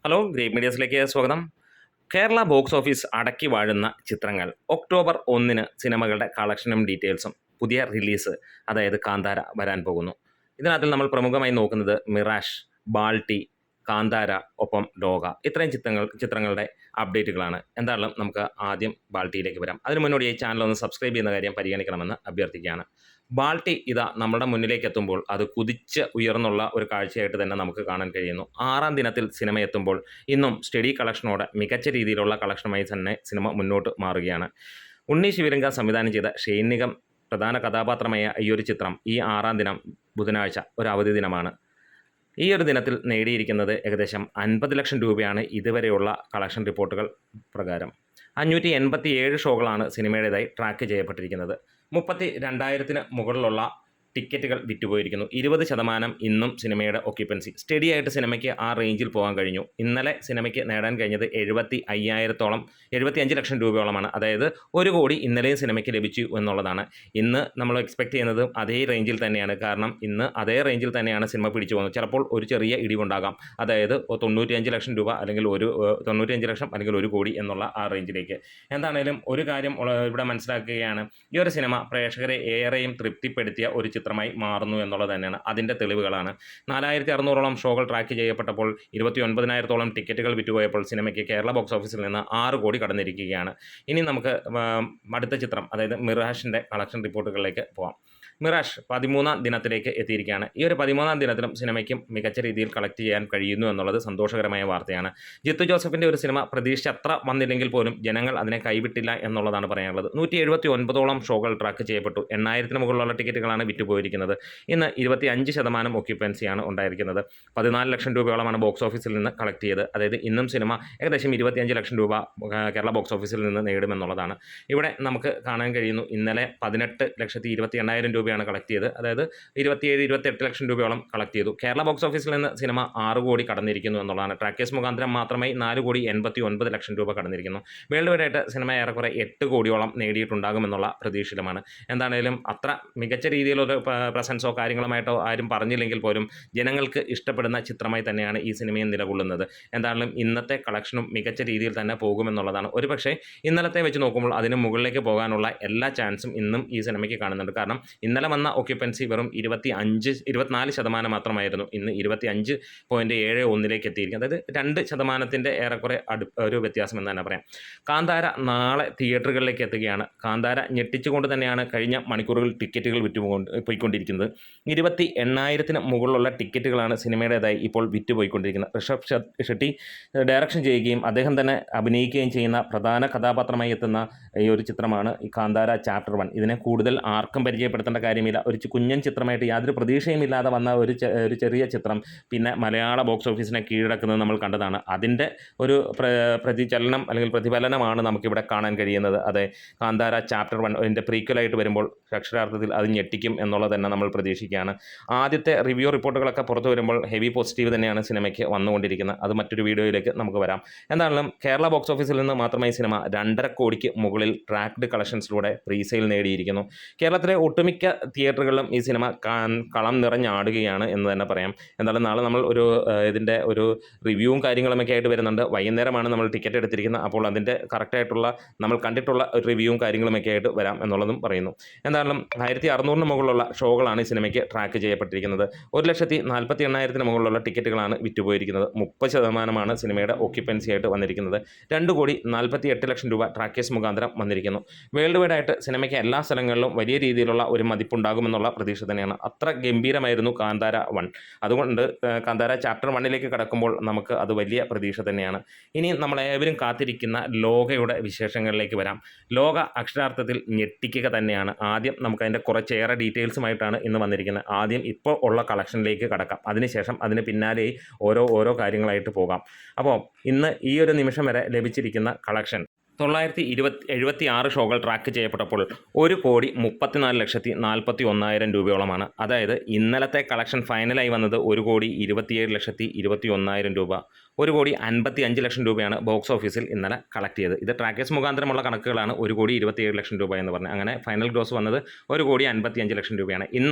Hello great മീഡിയസിലേക്ക് സ്വാഗതം. Kerala box office അടക്കി വാഴുന്ന ചിത്രങ്ങൾ ഒക്ടോബർ 1 സിനിമകളുടെ കളക്ഷനും ഡീറ്റെയിൽസും പുതിയ റിലീസ് അതായത് കാന്താര വരാൻ പോകുന്നു. ഇതിനകത്തിൽ നമ്മൾ പ്രമുഖമായി നോക്കുന്നത് മിറാഷ്, ബാൾട്ടി, കാന്താര ഒപ്പം ലോക ഇത്രയും ചിത്രങ്ങളുടെ അപ്ഡേറ്റുകളാണ്. എന്തായാലും നമുക്ക് ആദ്യം ബാൾട്ടിയിലേക്ക് വരാം. അതിന് മുന്നോടിയായി ചാനൽ ഒന്ന് സബ്സ്ക്രൈബ് ചെയ്യുന്ന കാര്യം പരിഗണിക്കണമെന്ന് അഭ്യർത്ഥിക്കുകയാണ്. ബാൾട്ടി ഇതാ നമ്മുടെ മുന്നിലേക്ക് എത്തുമ്പോൾ അത് കുതിച്ച് ഉയർന്നുള്ള ഒരു കാഴ്ചയായിട്ട് തന്നെ നമുക്ക് കാണാൻ കഴിയുന്നു. 6-ാം ദിനത്തിൽ സിനിമ എത്തുമ്പോൾ ഇന്നും സ്റ്റഡി കളക്ഷനോടെ മികച്ച രീതിയിലുള്ള കളക്ഷനുമായി തന്നെ സിനിമ മുന്നോട്ട് മാറുകയാണ്. ഉണ്ണി ശിവലിംഗ സംവിധാനം ചെയ്ത ഷെയ്നികം പ്രധാന കഥാപാത്രമായ ഈ ഒരു ചിത്രം ഈ 6-ാം ദിനം ബുധനാഴ്ച ഒരു അവധി ദിനമാണ്. ഈ ഒരു ദിനത്തിൽ നേടിയിരിക്കുന്നത് ഏകദേശം 50 ലക്ഷം രൂപയാണ് ഇതുവരെയുള്ള കളക്ഷൻ റിപ്പോർട്ടുകൾ പ്രകാരം. 587 ഷോകളാണ് സിനിമയുടേതായി ട്രാക്ക് ചെയ്യപ്പെട്ടിരിക്കുന്നത്. 32,000-ന് മുകളിലുള്ള ടിക്കറ്റുകൾ വിറ്റുപോയിരിക്കുന്നു. 20% ഇന്നും സിനിമയുടെ ഒക്യുപ്പൻസി. സ്റ്റഡി ആയിട്ട് സിനിമയ്ക്ക് ആ റേഞ്ചിൽ പോകാൻ കഴിഞ്ഞു. ഇന്നലെ സിനിമയ്ക്ക് നേടാൻ കഴിഞ്ഞത് 75 ലക്ഷം രൂപയോളമാണ്. അതായത് 1 കോടി ഇന്നലെയും സിനിമയ്ക്ക് ലഭിച്ചു എന്നുള്ളതാണ്. ഇന്ന് നമ്മൾ എക്സ്പെക്ട് ചെയ്യുന്നത് അതേ റേഞ്ചിൽ തന്നെയാണ്. കാരണം ഇന്ന് അതേ റേഞ്ചിൽ തന്നെയാണ് സിനിമ പിടിച്ചു പോകുന്നത്. ചിലപ്പോൾ ഒരു ചെറിയ ഇടിവുണ്ടാകാം. അതായത് 95 ലക്ഷം രൂപ അല്ലെങ്കിൽ 95 ലക്ഷം അല്ലെങ്കിൽ 1 കോടി എന്നുള്ള ആ റേഞ്ചിലേക്ക്. എന്താണേലും ഒരു കാര്യം ഇവിടെ മനസ്സിലാക്കുകയാണ്, ഈ ഒരു സിനിമ പ്രേക്ഷകരെ ഏറെയും തൃപ്തിപ്പെടുത്തിയ ഒരു ചിത്രമായി മാറുന്നു എന്നുള്ളത് തന്നെയാണ്. അതിൻ്റെ തെളിവുകളാണ്. 4,600ഓളം ഷോകൾ ട്രാക്ക് ചെയ്യപ്പെട്ടപ്പോൾ 29,000-ഓളം ടിക്കറ്റുകൾ വിറ്റുപോയപ്പോൾ സിനിമയ്ക്ക് കേരള ബോക്സ് ഓഫീസിൽ നിന്ന് 6 കോടി കടന്നിരിക്കുകയാണ്. ഇനി നമുക്ക് അടുത്ത ചിത്രം അതായത് മിറാഷിൻ്റെ കളക്ഷൻ റിപ്പോർട്ടുകളിലേക്ക് പോകാം. മിറാഷ് 13-ാം ദിനത്തിലേക്ക് എത്തിയിരിക്കുകയാണ്. ഈ ഒരു 13-ാം ദിനത്തിലും സിനിമയ്ക്കും മികച്ച രീതിയിൽ കളക്ട് ചെയ്യാൻ കഴിയുന്നു എന്നുള്ളത് സന്തോഷകരമായ വാർത്തയാണ്. ജിത്തു ജോസഫിൻ്റെ ഒരു സിനിമ പ്രതീക്ഷിച്ച അത്ര വന്നില്ലെങ്കിൽ പോലും ജനങ്ങൾ അതിനെ കൈവിട്ടില്ല എന്നുള്ളതാണ് പറയാനുള്ളത്. 179ഓളം ഷോകൾ ട്രാക്ക് ചെയ്യപ്പെട്ടു. 8,000-ന് മുകളിലുള്ള ടിക്കറ്റുകളാണ് വിറ്റുപോയിരിക്കുന്നത്. ഇന്ന് 25% ഒക്യുപ്പൻസിയാണ് ഉണ്ടായിരിക്കുന്നത്. 14 ലക്ഷം രൂപയോളമാണ് ബോക്സ് ഓഫീസിൽ നിന്ന് കളക്ട് ചെയ്ത്. അതായത് ഇന്നും സിനിമ ഏകദേശം 25 ലക്ഷം രൂപ കേരള ബോക്സ് ഓഫീസിൽ നിന്ന് നേടുമെന്നുള്ളതാണ്. ഇവിടെ നമുക്ക് കാണാൻ കഴിയുന്നു, ഇന്നലെ 18,28,000 രൂപയാണ് കളക്ട് ചെയ്ത്. അതായത് 27-28 ലക്ഷം രൂപയോളം കളക്ട് ചെയ്തു. കേരള ബോക്സ് ഓഫീസിൽ നിന്ന് സിനിമ 6 കോടി കടന്നിരിക്കുന്നു എന്നുള്ളതാണ്. ട്രാക്കേഴ്സ് മുഖാന്തരം മാത്രമായി 4,89 ലക്ഷം രൂപ കടന്നിരിക്കുന്നു. വേൾഡ് വൈഡ് ആയിട്ട് സിനിമ ഏറെക്കുറെ 8 കോടിയോളം നേടിയിട്ടുണ്ടാകുമെന്നുള്ള പ്രതീക്ഷയിലുമാണ്. എന്താണേലും അത്ര മികച്ച രീതിയിലൊരു പ്രസൻസോ കാര്യങ്ങളുമായിട്ടോ ആരും പറഞ്ഞില്ലെങ്കിൽ പോലും ജനങ്ങൾക്ക് ഇഷ്ടപ്പെടുന്ന ചിത്രമായി തന്നെയാണ് ഈ സിനിമയും നിലകൊള്ളുന്നത്. എന്താണെങ്കിലും ഇന്നത്തെ കളക്ഷനും മികച്ച രീതിയിൽ തന്നെ പോകുമെന്നുള്ളതാണ്. ഒരുപക്ഷെ ഇന്നലത്തെ വെച്ച് നോക്കുമ്പോൾ അതിന് മുകളിലേക്ക് പോകാനുള്ള എല്ലാ ചാൻസും ഇന്നും ഈ സിനിമയ്ക്ക് കാണുന്നുണ്ട്. കാരണം ഇന്നലെ വന്ന ഒക്യുപ്പൻസി വെറും 24% മാത്രമായിരുന്നു. ഇന്ന് 25.71 എത്തിയിരിക്കും. അതായത് 2% ഏറെക്കുറെ ഒരു വ്യത്യാസം എന്ന് തന്നെ പറയാം. കാന്താര നാളെ തിയേറ്ററുകളിലേക്ക് എത്തുകയാണ്. കാന്താര ഞെട്ടിച്ചുകൊണ്ട് തന്നെയാണ് കഴിഞ്ഞ മണിക്കൂറുകൾ ടിക്കറ്റുകൾ പോയിക്കൊണ്ടിരിക്കുന്നത്. 28,000-ന് മുകളിലുള്ള ടിക്കറ്റുകളാണ് സിനിമയുടേതായി ഇപ്പോൾ വിറ്റുപോയിക്കൊണ്ടിരിക്കുന്നത്. ഋഷഭ് ഷെട്ടി ഡയറക്ഷൻ ചെയ്യുകയും അദ്ദേഹം തന്നെ അഭിനയിക്കുകയും ചെയ്യുന്ന പ്രധാന കഥാപാത്രമായി എത്തുന്ന ഈ ഒരു ചിത്രമാണ് ഈ കാന്താര ചാപ്റ്റർ 1. ഇതിനെ കൂടുതൽ ആർക്കും പരിചയപ്പെടുത്തേണ്ട കാര്യമില്ല. ഒരു കുഞ്ഞൻ ചിത്രമായിട്ട് യാതൊരു പ്രതീക്ഷയും ഇല്ലാതെ വന്ന ഒരു ചെറിയ ചിത്രം പിന്നെ മലയാള ബോക്സ് ഓഫീസിനെ കീഴടക്കുന്നത് നമ്മൾ കണ്ടതാണ്. അതിൻ്റെ ഒരു പ്രതിചലനം അല്ലെങ്കിൽ പ്രതിഫലനമാണ് നമുക്കിവിടെ കാണാൻ കഴിയുന്നത്. അതെ, കാന്താര ചാപ്റ്റർ 1 അതിൻ്റെ പ്രീക്വലായിട്ട് വരുമ്പോൾ അക്ഷരാർത്ഥത്തിൽ അത് ഞെട്ടിക്കും എന്നുള്ളത് തന്നെ നമ്മൾ പ്രതീക്ഷിക്കുകയാണ്. ആദ്യത്തെ റിവ്യൂ റിപ്പോർട്ടുകളൊക്കെ പുറത്തു വരുമ്പോൾ ഹെവി പോസിറ്റീവ് തന്നെയാണ് സിനിമയ്ക്ക് വന്നുകൊണ്ടിരിക്കുന്നത്. അത് മറ്റൊരു വീഡിയോയിലേക്ക് നമുക്ക് വരാം. എന്തായാലും കേരള ബോക്സ് ഓഫീസിൽ നിന്ന് മാത്രമായി സിനിമ 2.5 കോടിക്ക് മുകളിൽ ട്രാക്ഡ് കളക്ഷൻസിലൂടെ പ്രീസെയിൽ നേടിയിരിക്കുന്നു. കേരളത്തിലെ ഒട്ടുമിക്ക തിയേറ്ററുകളിലും ഈ സിനിമ കളം നിറഞ്ഞാടുകയാണ് എന്ന് തന്നെ പറയാം. എന്തായാലും നാളെ നമ്മൾ ഇതിൻ്റെ ഒരു റിവ്യൂവും കാര്യങ്ങളുമൊക്കെ ആയിട്ട് വരുന്നുണ്ട്. വൈകുന്നേരമാണ് നമ്മൾ ടിക്കറ്റ് എടുത്തിരിക്കുന്നത്. അപ്പോൾ അതിൻ്റെ കറക്റ്റായിട്ടുള്ള നമ്മൾ കണ്ടിട്ടുള്ള റിവ്യൂവും കാര്യങ്ങളുമൊക്കെ ആയിട്ട് വരാം എന്നുള്ളതും പറയുന്നു. എന്തായാലും 1,600-ന് മുകളിലുള്ള ഷോകളാണ് ഈ സിനിമയ്ക്ക് ട്രാക്ക് ചെയ്യപ്പെട്ടിരിക്കുന്നത്. 1,48,000-ന് മുകളിലുള്ള ടിക്കറ്റുകളാണ് വിറ്റുപോയിരിക്കുന്നത്. 30% സിനിമയുടെ ഒക്യുപ്പൻസി ആയിട്ട് വന്നിരിക്കുന്നത്. 2,48 ലക്ഷം രൂപ ട്രാക്കേഴ്സ് മുഖാന്തരം വന്നിരിക്കുന്നു. വേൾഡ് വൈഡ് ആയിട്ട് സിനിമയ്ക്ക് എല്ലാ സ്ഥലങ്ങളിലും വലിയ രീതിയിലുള്ള ഒരു മതിപ്പുണ്ടാകുമെന്നുള്ള പ്രതീക്ഷ തന്നെയാണ്. അത്ര ഗംഭീരമായിരുന്നു കാന്താര 1. അതുകൊണ്ട് കാന്താര ചാപ്റ്റർ 1ലേക്ക് കടക്കുമ്പോൾ നമുക്ക് അത് വലിയ പ്രതീക്ഷ തന്നെയാണ്. ഇനി നമ്മളേവരും കാത്തിരിക്കുന്ന ലോകയുടെ വിശേഷങ്ങളിലേക്ക് വരാം. ലോക അക്ഷരാർത്ഥത്തിൽ ഞെട്ടിക്കുക തന്നെയാണ്. ആദ്യം നമുക്കതിൻ്റെ കുറച്ചേറെ ഡീറ്റെയിൽസുമായിട്ടാണ് ഇന്ന് വന്നിരിക്കുന്നത്. ആദ്യം ഇപ്പോൾ ഉള്ള കളക്ഷനിലേക്ക് കടക്കാം. അതിനുശേഷം അതിന് പിന്നാലെ ഓരോ കാര്യങ്ങളായിട്ട് പോകാം. അപ്പോൾ ഇന്ന് ഈ ഒരു നിമിഷം വരെ ലഭിച്ചിരിക്കുന്ന കളക്ഷൻ 976 ഷോകൾ ട്രാക്ക് ചെയ്യപ്പെട്ടപ്പോൾ 1,34,41,000 രൂപയോളമാണ്. അതായത് ഇന്നലത്തെ കളക്ഷൻ ഫൈനലായി വന്നത് 1,27,21,000 രൂപ. 1,55,00,000 രൂപയാണ് ബോക്സ് ഓഫീസിൽ ഇന്നലെ കളക്ട് ചെയ്തത്. ഇത് ട്രാക്കേഴ്സ് മുഖാന്തരമുള്ള കണക്കുകളാണ്. 1,27,00,000 രൂപ എന്ന് പറഞ്ഞത്. അങ്ങനെ ഫൈനൽ ഗ്രോസ് വന്നത് 1,55,00,000 രൂപയാണ്.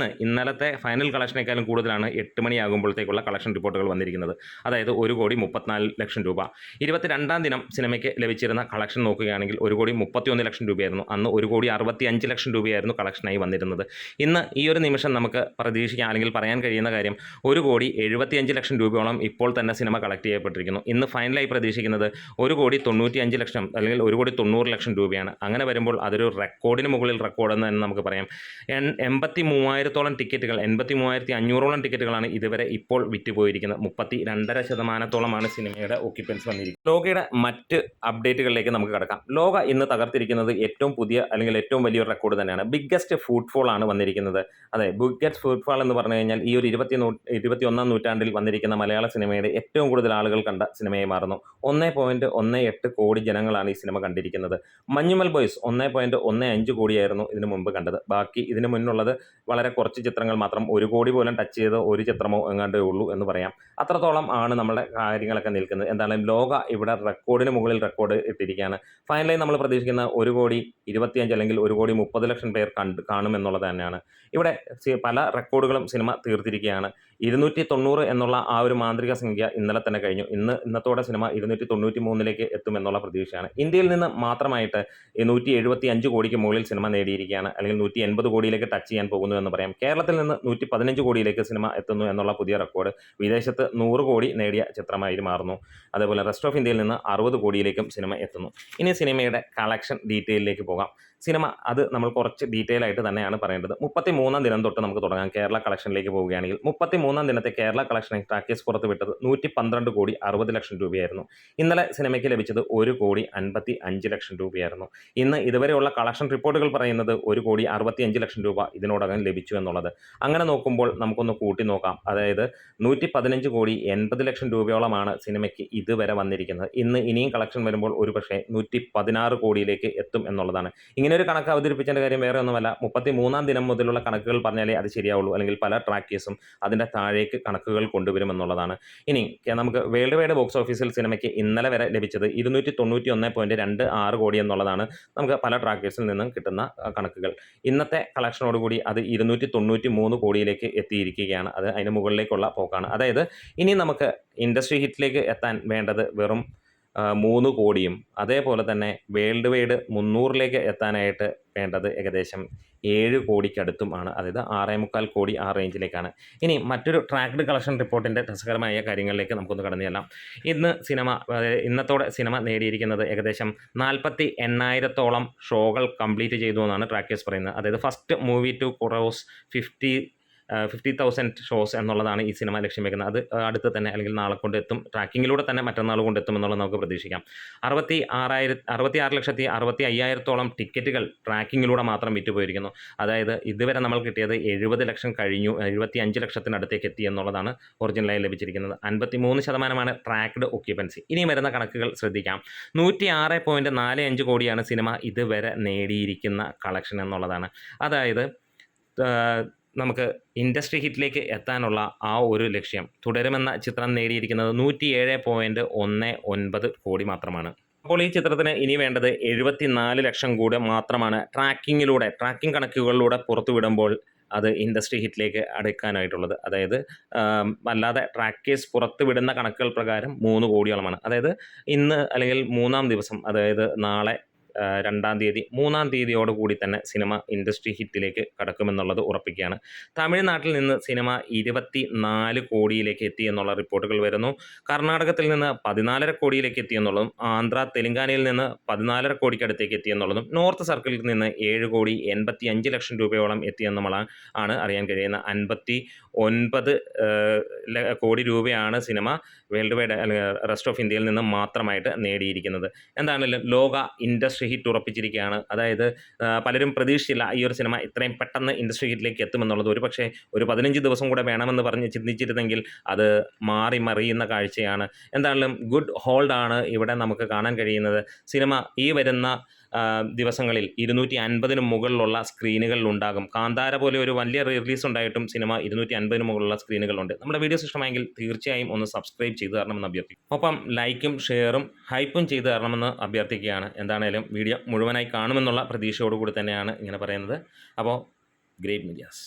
ഇന്നലത്തെ ഫൈനൽ കളക്ഷനേക്കാളും കൂടുതലാണ് 8 മണിയാകുമ്പോഴത്തേക്കുള്ള കളക്ഷൻ റിപ്പോർട്ടുകൾ വന്നിരിക്കുന്നത്. അതായത് 1,34,00,000 രൂപ. 22-ാം ദിനം സിനിമയ്ക്ക് ലഭിച്ചിരുന്ന കളക്ഷൻ നോക്കുകയാണെങ്കിൽ 1,31,00,000 രൂപയായിരുന്നു. അന്ന് 1,65,00,000 രൂപയായിരുന്നു കളക്ഷനായി വന്നിരുന്നത്. ഇന്ന് ഈ ഒരു നിമിഷം നമുക്ക് പ്രതീക്ഷിക്കാം, അല്ലെങ്കിൽ പറയാൻ കഴിയുന്ന കാര്യം 1,75,00,000 രൂപയോളം ഇപ്പോൾ തന്നെ സിനിമ കളക്ട് ചെയ്യപ്പെട്ടിരിക്കുന്നു. ഇന്ന് ഫൈനലായി പ്രതീക്ഷിക്കുന്നത് 1,95,00,000 അല്ലെങ്കിൽ 1,90,00,000 രൂപയാണ്. അങ്ങനെ വരുമ്പോൾ അതൊരു റെക്കോർഡിന് മുകളിൽ റെക്കോർഡ് എന്ന് തന്നെ നമുക്ക് പറയാം. 83,000-ഓളം ടിക്കറ്റുകൾ, 83,500-ഓളം ടിക്കറ്റുകളാണ് ഇതുവരെ ഇപ്പോൾ വിറ്റുപോയിരിക്കുന്നത്. 32.5%-ഓളമാണ് സിനിമയുടെ ഓക്യുപ്പൻസ് വന്നിരിക്കുന്നത്. ലോകയുടെ മറ്റ് അപ്ഡേറ്റുകളിലേക്ക് നമുക്ക് കടക്കാം. ലോക ഇന്ന് തകർത്തിരിക്കുന്നത് ഏറ്റവും പുതിയ അല്ലെങ്കിൽ ഏറ്റവും വലിയൊരു റെക്കോർഡ് തന്നെയാണ്. ബിഗ്ഗസ്റ്റ് ഫുട്ഫോൾ ആണ് വന്നിരിക്കുന്നത്. അതെ, ബിഗ്ഗസ്റ്റ് ഫുട്ഫോൾ എന്ന് പറഞ്ഞു കഴിഞ്ഞാൽ ഈ ഒരു 21-ാം നൂറ്റാണ്ടിൽ വന്നിരിക്കുന്ന മലയാള സിനിമയുടെ ഏറ്റവും കൂടുതൽ ആളുകൾ കണ്ട സിനിമയായി മാറുന്നു. 1.18 കോടി ജനങ്ങളാണ് ഈ സിനിമ കണ്ടിരിക്കുന്നത്. മഞ്ഞുമൽ ബോയ്സ് 1.15 കോടിയായിരുന്നു ഇതിനു മുമ്പ് കണ്ടത്. ബാക്കി ഇതിന് മുന്നുള്ളത് വളരെ കുറച്ച് ചിത്രങ്ങൾ മാത്രം. 1 കോടി പോലും ടച്ച് ചെയ്ത ഒരു ചിത്രമോ എങ്ങാണ്ടേ ഉള്ളൂ എന്ന് പറയാം. അത്രത്തോളം ആണ് നമ്മുടെ കാര്യങ്ങളൊക്കെ നിൽക്കുന്നത്. എന്തായാലും ലോക ഇവിടെ റെക്കോർഡിന് മുകളിൽ റെക്കോർഡ് ഇട്ടിരിക്കുകയാണ്. ഫൈനലായി നമ്മൾ പ്രതീക്ഷിക്കുന്ന 1,25,00,000 അല്ലെങ്കിൽ 1,30,00,000 പേർ കാണുമെന്നുള്ളത് തന്നെയാണ്. ഇവിടെ പല റെക്കോർഡുകളും സിനിമ തീർത്തിരിക്കുകയാണ്. 290 എന്നുള്ള ആ ഒരു മാന്ത്രിക സംഖ്യ ഇന്നലെ തന്നെ കഴിഞ്ഞു. ഇന്നത്തോടെ സിനിമ 293 എത്തുമെന്നുള്ള പ്രതീക്ഷയാണ്. ഇന്ത്യയിൽ നിന്ന് മാത്രമായിട്ട് 175 കോടിക്ക് മുകളിൽ സിനിമ നേടിയിരിക്കുകയാണ്, അല്ലെങ്കിൽ 180 കോടിയിലേക്ക് ടച്ച് ചെയ്യാൻ പോകുന്നു എന്ന് പറയാം. കേരളത്തിൽ നിന്ന് 115 കോടിയിലേക്ക് സിനിമ എത്തുന്നു എന്നുള്ള പുതിയ റെക്കോർഡ്. വിദേശത്ത് 100 കോടി നേടിയ ചിത്രമായി മാറുന്നു. അതേപോലെ റെസ്റ്റ് ഓഫ് ഇന്ത്യയിൽ നിന്ന് 60 കോടിയിലേക്കും സിനിമ എത്തുന്നു. ഇനി സിനിമയുടെ കളക്ഷൻ ഡീറ്റെയിലേക്ക് പോകാം. സിനിമ അത് നമ്മൾ കുറച്ച് ഡീറ്റെയിൽ ആയിട്ട് തന്നെയാണ് പറയേണ്ടത്. 33-ാം ദിനം തൊട്ട് നമുക്ക് തുടങ്ങാം. കേരള കളക്ഷനിലേക്ക് പോവുകയാണെങ്കിൽ 33-ാം ദിനത്തെ കേരള കളക്ഷനെ ട്രാക്കേഴ്സ് പുറത്തുവിട്ടത് 112,60,00,000 രൂപയായിരുന്നു. ഇന്നലെ സിനിമയ്ക്ക് ലഭിച്ചത് 1,55,00,000 രൂപയായിരുന്നു. ഇന്ന് ഇതുവരെയുള്ള കളക്ഷൻ റിപ്പോർട്ടുകൾ പറയുന്നത് 1,65,00,000 രൂപ ഇതിനോടകം ലഭിച്ചു എന്നുള്ളത്. അങ്ങനെ നോക്കുമ്പോൾ നമുക്കൊന്ന് കൂട്ടി നോക്കാം. അതായത് 115,80,00,000 രൂപയോളമാണ് സിനിമയ്ക്ക് ഇതുവരെ വന്നിരിക്കുന്നത്. ഇനിയും കളക്ഷൻ വരുമ്പോൾ ഒരുപക്ഷെ 116 കോടിയിലേക്ക് എത്തും എന്നുള്ളതാണ്. ഇങ്ങനെ ഒരു കണക്ക് അവതരിപ്പിച്ചതിൻ്റെ കാര്യം വേറെ ഒന്നുമല്ല, 33-ാം ദിനം മുതലുള്ള കണക്കുകൾ പറഞ്ഞാലേ അത് ശരിയാവുള്ളൂ, അല്ലെങ്കിൽ പല ട്രാക്കേഴ്സും അതിൻ്റെ താഴേക്ക് കണക്കുകൾ കൊണ്ടുവരുമെന്നുള്ളതാണ്. ഇനി നമുക്ക് വേൾഡ് വൈഡ് ബോക്സ് ഓഫീസിൽ സിനിമയ്ക്ക് ഇന്നലെ വരെ ലഭിച്ചത് 291.26 കോടി എന്നുള്ളതാണ് നമുക്ക് പല ട്രാക്കേഴ്സിൽ നിന്നും കിട്ടുന്ന കണക്കുകൾ. ഇന്നത്തെ കളക്ഷനോടുകൂടി അത് 293 കോടിയിലേക്ക് എത്തിയിരിക്കുകയാണ്. അത് അതിന് മുകളിലേക്കുള്ള പോക്കാണ്. അതായത് ഇനി നമുക്ക് ഇൻഡസ്ട്രി ഹിറ്റിലേക്ക് എത്താൻ വേണ്ടത് വെറും 3 കോടിയും അതേപോലെ തന്നെ വേൾഡ് വൈഡ് 300-ലേക്ക് എത്താനായിട്ട് വേണ്ടത് ഏകദേശം 7 കോടിക്കടുത്തും ആണ്. അതായത് 6.25 കോടി ആ റേഞ്ചിലേക്കാണ്. ഇനി മറ്റൊരു ട്രാക്ക്ഡ് കളക്ഷൻ റിപ്പോർട്ടിൻ്റെ രസകരമായ കാര്യങ്ങളിലേക്ക് നമുക്കൊന്ന് കടന്നു ചെല്ലാം. ഇന്നത്തോടെ സിനിമ നേടിയിരിക്കുന്നത് ഏകദേശം 48,000-ഓളം ഷോകൾ കംപ്ലീറ്റ് ചെയ്തു എന്നാണ് ട്രാക്കേഴ്സ് പറയുന്നത്. അതായത് first movie to cross 50,000 shows എന്നുള്ളതാണ് ഈ സിനിമ ലക്ഷ്യം വെക്കുന്നത്. അത് അടുത്ത് തന്നെ അല്ലെങ്കിൽ നാളെ കൊണ്ട് എത്തും. ട്രാക്കിങ്ങിലൂടെ തന്നെ മറ്റന്നാൾ കൊണ്ട് എത്തുമെന്നുള്ളത് നമുക്ക് പ്രതീക്ഷിക്കാം. 66,65,000-ഓളം ടിക്കറ്റുകൾ ട്രാക്കിങ്ങിലൂടെ മാത്രം വിറ്റുപോയിരിക്കുന്നു. അതായത് ഇതുവരെ നമ്മൾ കിട്ടിയത് 70 ലക്ഷം കഴിഞ്ഞു, 75 ലക്ഷത്തിനടുത്തേക്ക് എത്തി എന്നുള്ളതാണ് ഒറിജിനലായി ലഭിച്ചിരിക്കുന്നത്. 53% ട്രാക്ക്ഡ് ഒക്യുപ്പൻസി. ഇനി വരുന്ന കണക്കുകൾ ശ്രദ്ധിക്കാം. 106.45 കോടിയാണ് സിനിമ ഇതുവരെ നേടിയിരിക്കുന്ന കളക്ഷൻ എന്നുള്ളതാണ്. അതായത് നമുക്ക് ഇൻഡസ്ട്രി ഹിറ്റിലേക്ക് എത്താനുള്ള ആ ഒരു ലക്ഷ്യം തുടരുമെന്ന ചിത്രം നേടിയിരിക്കുന്നത് 107.19 കോടി മാത്രമാണ്. അപ്പോൾ ഈ ചിത്രത്തിന് ഇനി വേണ്ടത് 74 ലക്ഷം കൂടെ മാത്രമാണ് ട്രാക്കിംഗ് കണക്കുകളിലൂടെ പുറത്തുവിടുമ്പോൾ അത് ഇൻഡസ്ട്രി ഹിറ്റിലേക്ക് അടുക്കാനായിട്ടുള്ളത്. അതായത് അല്ലാതെ ട്രാക്കേഴ്സ് പുറത്തുവിടുന്ന കണക്കുകൾ പ്രകാരം 3 കോടിയോളമാണ്. അതായത് ഇന്ന് അല്ലെങ്കിൽ 3-ാം ദിവസം, അതായത് നാളെ 2-ാം തീയതി 3-ാം തീയതിയോടുകൂടി തന്നെ സിനിമ ഇൻഡസ്ട്രി ഹിറ്റിലേക്ക് കടക്കുമെന്നുള്ളത് ഉറപ്പിക്കുകയാണ്. തമിഴ്നാട്ടിൽ നിന്ന് സിനിമ 24 കോടിയിലേക്ക് എത്തി എന്നുള്ള റിപ്പോർട്ടുകൾ വരുന്നു. കർണാടകത്തിൽ നിന്ന് 14.5 കോടിയിലേക്ക് എത്തി എന്നുള്ളതും തെലങ്കാനയിൽ നിന്ന് 14.5 കോടിക്കടുത്തേക്ക് എത്തി എന്നുള്ളതും നോർത്ത് സർക്കിളിൽ നിന്ന് 7.85 കോടി രൂപയോളം എത്തിയെന്നുള്ളതാണ് അറിയാൻ കഴിയുന്ന. 59 കോടി രൂപയാണ് സിനിമ വേൾഡ് വൈഡ് അല്ലെങ്കിൽ റെസ്റ്റ് ഓഫ് ഇന്ത്യയിൽ നിന്ന് മാത്രമായിട്ട് നേടിയിരിക്കുന്നത്. എന്താണെങ്കിലും ലോക ഇൻഡസ്ട്രി ഹിറ്റ് ഉറപ്പിച്ചിരിക്കുകയാണ്. അതായത് പലരും പ്രതീക്ഷിച്ചില്ല ഈ ഒരു സിനിമ ഇത്രയും പെട്ടെന്ന് ഇൻഡസ്ട്രി ഹിറ്റിലേക്ക് എത്തുമെന്നുള്ളത്. ഒരുപക്ഷെ ഒരു 15 ദിവസം കൂടെ വേണമെന്ന് പറഞ്ഞ് ചിന്തിച്ചിരുന്നെങ്കിൽ അത് മറിയുന്ന കാഴ്ചയാണ്. എന്താണെങ്കിലും ഗുഡ് ഹോൾഡാണ് ഇവിടെ നമുക്ക് കാണാൻ കഴിയുന്നത്. സിനിമ ഈ വരുന്ന ദിവസങ്ങളിൽ 250 മുകളിലുള്ള സ്ക്രീനുകളിലുണ്ടാകും. കാന്താര പോലെ ഒരു വലിയ റിലീസ് ഉണ്ടായിട്ടും സിനിമ 250 മുകളിലുള്ള സ്ക്രീനുകളുണ്ട്. നമ്മുടെ വീഡിയോസ് ഇഷ്ടമായെങ്കിൽ തീർച്ചയായും ഒന്ന് സബ്സ്ക്രൈബ് ചെയ്ത് തരണമെന്ന് അഭ്യർത്ഥിക്കും. ഒപ്പം ലൈക്കും ഷെയറും ഹൈപ്പും ചെയ്ത് തരണമെന്ന് അഭ്യർത്ഥിക്കുകയാണ്. എന്താണേലും വീഡിയോ മുഴുവനായി കാണുമെന്നുള്ള പ്രതീക്ഷയോടുകൂടി തന്നെയാണ് ഇങ്ങനെ പറയുന്നത്. അപ്പോൾ ഗ്രേറ്റ് മീഡിയാസ്.